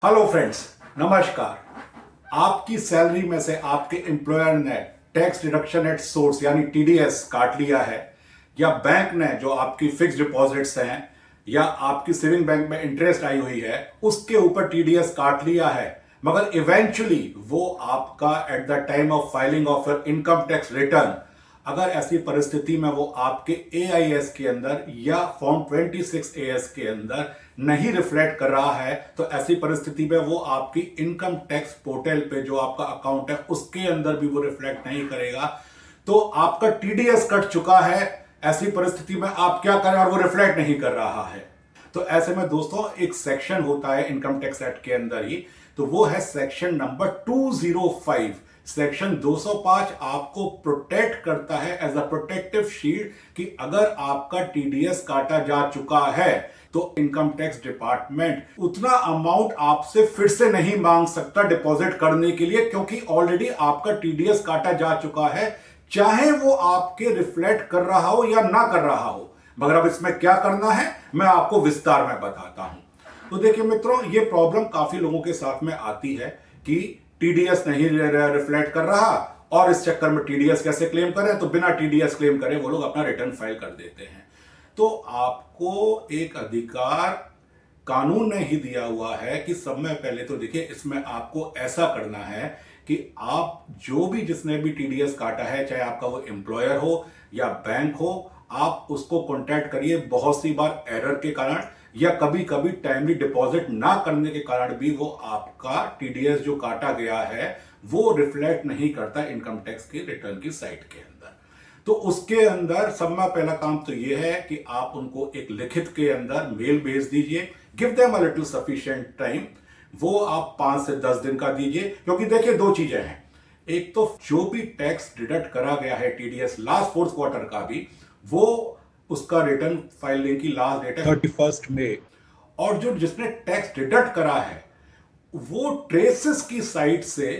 Hello friends, नमस्कार। आपकी salary में से आपके एम्प्लॉयर ने टैक्स डिडक्शन एट सोर्स यानी टीडीएस काट लिया है, या बैंक ने जो आपकी फिक्स डिपॉजिट्स हैं या आपकी सेविंग बैंक में इंटरेस्ट आई हुई है उसके ऊपर टीडीएस काट लिया है, मगर इवेंचुअली वो आपका at the time of filing of income tax return, अगर ऐसी परिस्थिति में वो आपके एआईएस के अंदर या फॉर्म 26 एएस के अंदर नहीं रिफ्लेक्ट कर रहा है, तो ऐसी परिस्थिति में वो आपकी इनकम टैक्स पोर्टल पे जो आपका अकाउंट है उसके अंदर भी वो रिफ्लेक्ट नहीं करेगा। तो आपका टीडीएस कट चुका है। ऐसी परिस्थिति में आप क्या करें, और वो रिफ्लेक्ट नहीं कर रहा है। तो ऐसे में दोस्तों एक सेक्शन होता है इनकम टैक्स एक्ट के अंदर ही, तो वो है सेक्शन नंबर 205। सेक्शन 205 आपको प्रोटेक्ट करता है एज अ प्रोटेक्टिव शील्ड कि अगर आपका टीडीएस काटा जा चुका है तो इनकम टैक्स डिपार्टमेंट उतना अमाउंट आपसे फिर से नहीं मांग सकता डिपॉजिट करने के लिए, क्योंकि ऑलरेडी आपका टीडीएस काटा जा चुका है, चाहे वो आपके रिफ्लेक्ट कर रहा हो या ना कर रहा हो। मगर अब इसमें क्या करना है मैं आपको विस्तार में बताता हूं। तो देखिए मित्रों, ये प्रॉब्लम काफी लोगों के साथ में आती है कि टीडीएस नहीं रिफ्लेक्ट कर रहा और इस चक्कर में टीडीएस कैसे क्लेम करें, तो बिना टीडीएस क्लेम करे वो लोग अपना रिटर्न फाइल कर देते हैं। तो आपको एक अधिकार कानून ने ही दिया हुआ है कि समय पहले तो देखिए इसमें आपको ऐसा करना है कि आप जो भी जिसने भी टीडीएस काटा है, चाहे आपका वो एम्प्लॉयर हो या बैंक हो, आप उसको कॉन्टैक्ट करिए। बहुत सी बार एरर के कारण या कभी कभी टाइमली डिपॉजिट ना करने के कारण भी वो आपका टीडीएस जो काटा गया है वो रिफ्लेक्ट नहीं करता इनकम टैक्स के रिटर्न की साइट के अंदर। तो उसके अंदर सबसे पहला काम तो ये है कि आप उनको एक लिखित के अंदर मेल भेज दीजिए। Give them a little sufficient time. वो आप 5 से 10 दिन का दीजिए, क्योंकि देखिए दो चीजें हैं। एक तो जो भी टैक्स डिडक्ट करा गया है टीडीएस लास्ट फोर्थ क्वार्टर का भी, वो उसका रिटर्न फाइलिंग की लास्ट डेट है 31 मई, और जो जिसने टैक्स डिडक्ट करा है वो ट्रेसेस की साइट से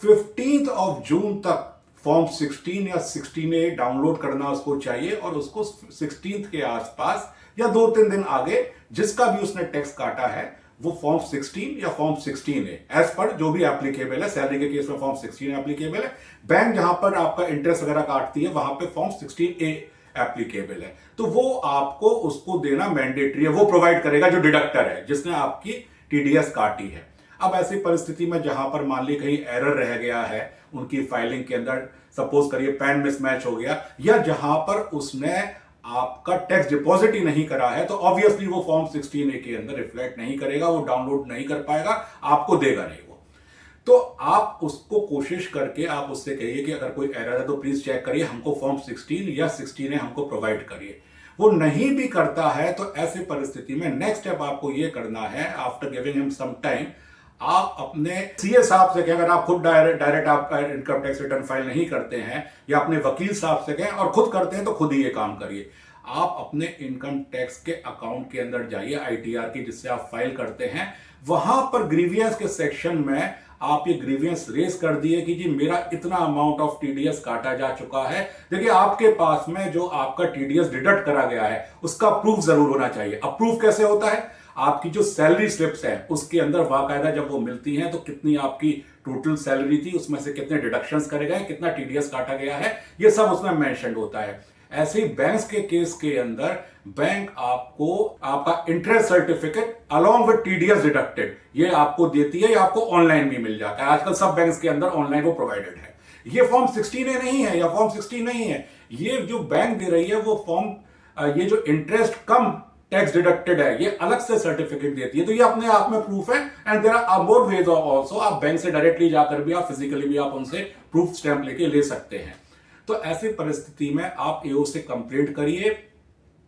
15 ऑफ जून तक फॉर्म 16 या 16A डाउनलोड करना उसको चाहिए, और उसको 16 के आसपास या 2-3 दिन आगे जिसका भी उसने टैक्स काटा है वो फॉर्म 16 या फॉर्म 16A एज पर जो भी एप्लीकेबल है। सैलरी के केस में फॉर्म 16 एप्लीकेबल है। बैंक जहां पर आपका इंटरेस्ट वगैरह काटती है वहां पे फॉर्म 16A एप्लीकेबल है। तो वो आपको उसको देना मैंडेटरी है, वो प्रोवाइड करेगा जो डिडक्टर है जिसने आपकी टीडीएस काटी है। अब ऐसी परिस्थिति में जहां पर मान ली कहीं एरर रह गया है उनकी फाइलिंग के अंदर, सपोज करिए पैन मिसमैच हो गया, या जहां पर उसने आपका टैक्स डिपॉजिट ही नहीं करा है, तो ऑब्वियसली वो फॉर्म 16A के अंदर रिफ्लेक्ट नहीं करेगा, वो डाउनलोड नहीं कर पाएगा, आपको देगा नहीं वो। तो आप उसको कोशिश करके आप उससे कहिए कि अगर कोई एरर है तो प्लीज चेक करिए, हमको फॉर्म 16 या 16A हमको प्रोवाइड करिए। वो नहीं भी करता है तो ऐसी परिस्थिति में नेक्स्ट स्टेप आपको ये करना है, after giving him some time, आप अपने सीए साहब से कहें, अगर आप खुद डायरेक्ट आप इनकम टैक्स रिटर्न फाइल नहीं करते हैं, या अपने वकील साहब से कहें, और खुद करते हैं तो खुद ही ये काम करिए। आप अपने इनकम टैक्स के अकाउंट के अंदर जाइए, आईटीआर की जिससे आप फाइल करते हैं, वहां पर ग्रीवियंस के सेक्शन में आप ये ग्रीवियंस रेज कर दिए कि जी मेरा इतना अमाउंट ऑफ टीडीएस काटा जा चुका है। देखिए आपके पास में जो आपका टीडीएस डिडक्ट करा गया है उसका प्रूफ जरूर होना चाहिए। अब प्रूफ कैसे होता है, आपकी जो सैलरी स्लिप्स है उसके अंदर बाकायदा जब वो मिलती हैं तो कितनी आपकी टोटल सैलरी थी, उसमें से कितने डिडक्शंस करे गए, कितना टीडीएस काटा गया है, ये सब उसमें मेंशन होता है। ऐसे ही बैंक के केस के अंदर बैंक आपको आपका interest certificate along with TDS deducted ये आपको देती है, या आपको ऑनलाइन भी मिल जाता है। आजकल सब बैंक्स के अंदर ऑनलाइन वो प्रोवाइडेड है। ये फॉर्म 16A नहीं है या फॉर्म 16 नहीं है, ये जो बैंक दे रही है वो फॉर्म ये जो इंटरेस्ट कम टैक्स डिडक्टेड है ये अलग से सर्टिफिकेट देती है। तो ये अपने आप में प्रूफ है, and there are more ways also. आप बैंक से डायरेक्टली जाकर भी, आप फिजिकली भी आप उनसे प्रूफ स्टैंप लेके ले सकते हैं। तो ऐसी परिस्थिति में आप एओ से कंप्लेंट करिए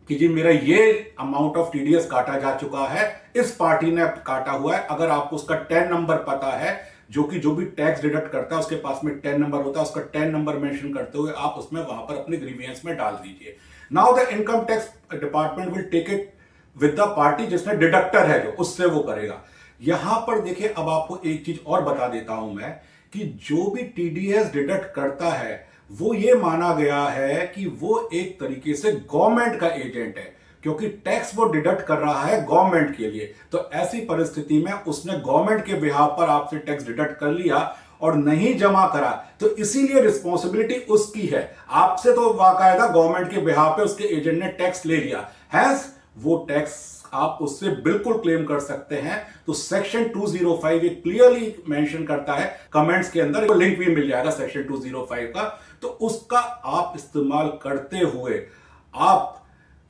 कि जी मेरा ये अमाउंट ऑफ टीडीएस काटा जा चुका है, इस पार्टी ने काटा हुआ है। अगर आपको उसका 10 नंबर पता है, जो कि जो भी टैक्स डिडक्ट करता है उसके पास में 10 नंबर होता है, उसका 10 नंबर मेंशन करते हुए आप उसमें वहां पर अपने ग्रीवियंस में डाल दीजिए। Now the income tax department will take it with the party जिसने डिडक्टर है, जो उससे वो करेगा। यहां पर देखिए अब आपको एक चीज और बता देता हूं मैं कि जो भी टीडीएस डिडक्ट करता है वो ये माना गया है कि वो एक तरीके से गवर्नमेंट का एजेंट है। क्योंकि टैक्स वो डिडक्ट कर रहा है गवर्नमेंट के लिए। तो ऐसी परिस्थिति में उसने गवर्नमेंट के बिहाफ पर आपसे टैक्स डिडक्ट कर लिया और नहीं जमा करा, तो इसीलिए रिस्पॉन्सिबिलिटी उसकी है। आपसे तो बाकायदा गवर्नमेंट के बिहाफ पे उसके एजेंट ने टैक्स ले लिया, हैंस वो टैक्स आप उससे बिल्कुल क्लेम कर सकते हैं। तो सेक्शन 205 एक क्लियरली मेंशन करता है, कमेंट्स के अंदर लिंक भी मिल जाएगा सेक्शन 205 का, तो उसका आप इस्तेमाल करते हुए आप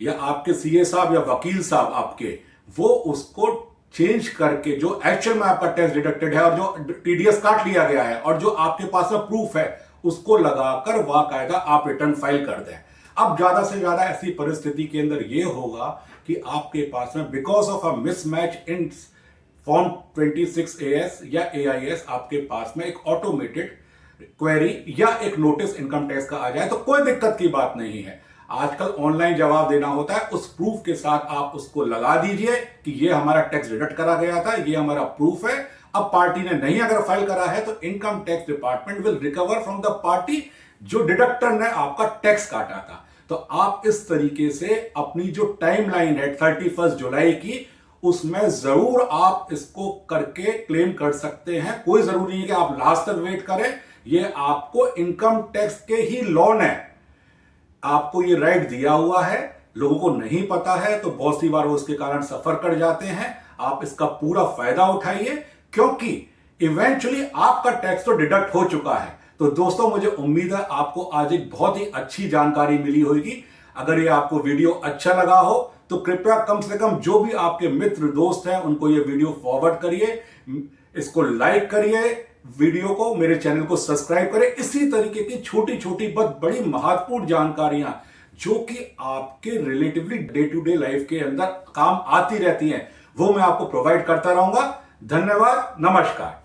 या आपके सीए साहब या वकील साहब आपके, वो उसको चेंज करके जो एक्चुअल में आपका टैक्स डिडक्टेड है और जो टीडीएस काट लिया गया है और जो आपके पास में प्रूफ है, उसको लगाकर बाकायदा आप रिटर्न फाइल कर दें। अब ज्यादा से ज्यादा ऐसी परिस्थिति के अंदर यह होगा कि आपके पास में because of a mismatch in form 26AS या AIS आपके पास में एक ऑटोमेटेड क्वेरी या एक नोटिस इनकम टैक्स का आ जाए, तो कोई दिक्कत की बात नहीं है। आजकल ऑनलाइन जवाब देना होता है, उस प्रूफ के साथ आप उसको लगा दीजिए कि ये हमारा टैक्स डिडक्ट करा गया था, ये हमारा प्रूफ है। अब पार्टी ने नहीं अगर फाइल करा है तो income tax department will recover from the party जो डिडक्टर ने आपका टैक्स काटा था। तो आप इस तरीके से अपनी जो टाइमलाइन है 31 जुलाई की, उसमें जरूर आप इसको करके क्लेम कर सकते हैं। कोई जरूरी नहीं है कि आप लास्ट तक वेट करें, ये आपको इनकम टैक्स के ही लॉ ने आपको ये राइट दिया हुआ है। लोगों को नहीं पता है तो बहुत सी बार वो उसके कारण सफर कर जाते हैं। आप इसका पूरा फायदा उठाइए, क्योंकि इवेंचुअली आपका टैक्स तो डिडक्ट हो चुका है। तो दोस्तों, मुझे उम्मीद है आपको आज एक बहुत ही अच्छी जानकारी मिली होगी। अगर ये आपको वीडियो अच्छा लगा हो तो कृपया कम से कम जो भी आपके मित्र दोस्त हैं उनको ये वीडियो फॉरवर्ड करिए, इसको लाइक करिए, वीडियो को, मेरे चैनल को सब्सक्राइब करें। इसी तरीके की छोटी छोटी बहुत बड़ी महत्वपूर्ण जानकारियां जो कि आपके relatively day to day life के अंदर काम आती रहती हैं, वो मैं आपको प्रोवाइड करता रहूंगा। धन्यवाद, नमस्कार।